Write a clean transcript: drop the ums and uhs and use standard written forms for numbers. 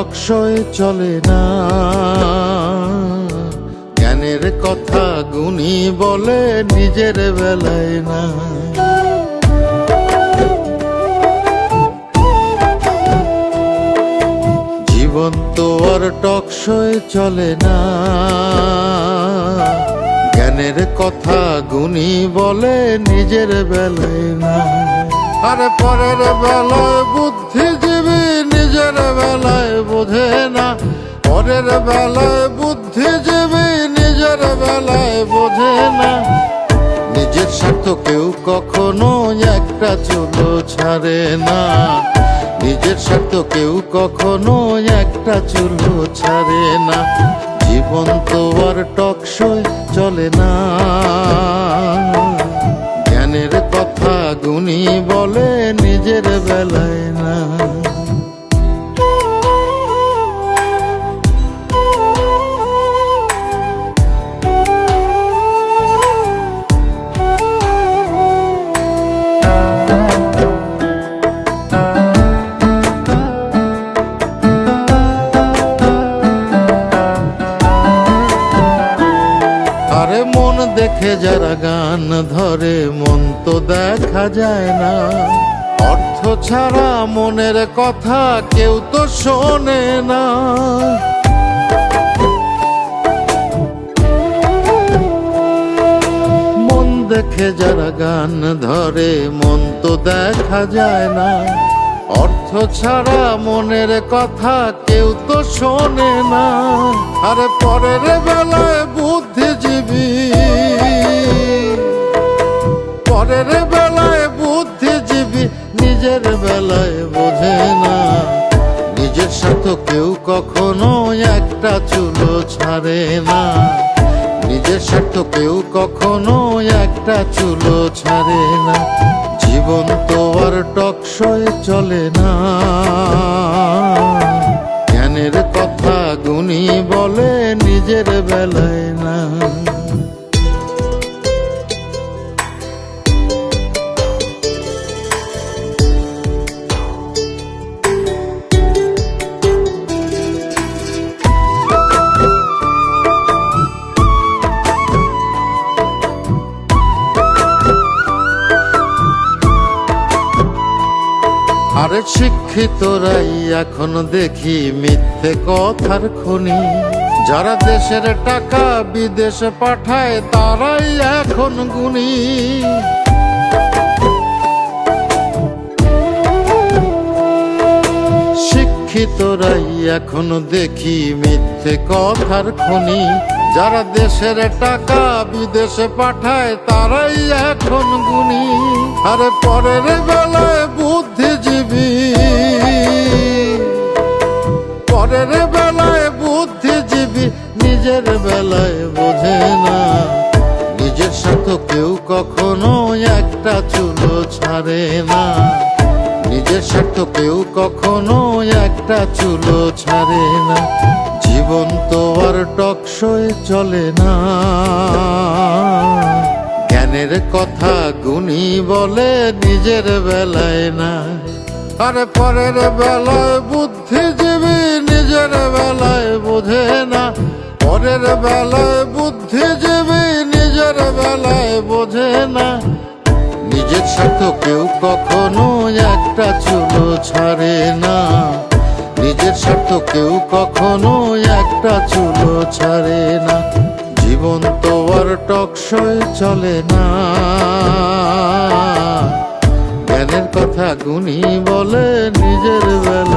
টকশই চলে না, জ্ঞানের কথা গুণী বলে নিজের বেলায় না। জীবন তো আর টকশই চলে না, জ্ঞানের কথা গুণী বলে নিজের বেলায় না। আরে পরের বেলায় বুদ্ধিজীবী নিজের বেলায় বোঝে না, পরের বেলায় বুদ্ধিজীবী নিজের বেলায় বোঝে না। নিজের স্বার্থ কেউ কখনো একটা চুলো ছাড়ে না, নিজের স্বার্থ কেউ কখনো একটা চুলো ছাড়ে না। জীবন তো আর টকশই চলে না, জ্ঞানের কথা গুণী বলে নিজের বেলায় না। আরে মন দেখে যারা গান ধরে মন তো দেখা যায় না, অর্থ ছাড়া মনের কথা কেউ তো শোনে না। মন দেখে যারা গান ধরে মন তো দেখা যায় না, অর্থ ছাড়া মনের কথা কেউ তো শোনে না। আরে পরের বেলায় বুদ্ধিজীবী, পরের বেলায় বুদ্ধিজীবী নিজের বেলায় বোঝে না। নিজের স্বার্থ কেউ কখনো একটা চুলো ছাড়ে না, নিজের স্বার্থ কেউ কখনো একটা চুলো ছাড়ে না। জীবন তো আর টকশই চলে না, জ্ঞানের কথা গুণী বলে নিজের বেলায় না। আরে শিক্ষিতরাই এখন দেখি মিথ্যে কথার খনি, যারা দেশের টাকা বিদেশে পাঠায় তারাই এখন গুণী। শিক্ষিতরাই এখন দেখি মিথ্যে কথার খনি, যারা দেশের টাকা বিদেশে পাঠায় তারাই এখন গুণী। আরে পরের বেলায় বুদ্ধিজীবী, পরের বেলায় বুদ্ধিজীবী নিজের বেলায় বোঝে না। নিজের স্বার্থ কেউ কখনো একটা চুলো ছাড়ে না, নিজের স্বার্থ কেউ কখনো একটা চুলো ছাড়ে না। জীবন তো আর টকশই চলে না, জ্ঞানের কথা গুণী বলে নিজের বেলায় না। আরে পরের বেলায় বুদ্ধিজীবী নিজের বেলায় বোঝে না, পরের বেলায় বুদ্ধিজীবী নিজের বেলায় বোঝে না। নিজের স্বার্থ কেউ কখনো একটা চুলো ছাড়ে না, নিজের স্বার্থ কেউ কখনো একটা চুলো ছাড়ে না। জীবন তো আর টকশই চলে না, জ্ঞানের কথা গুণী বলে নিজের বেলা।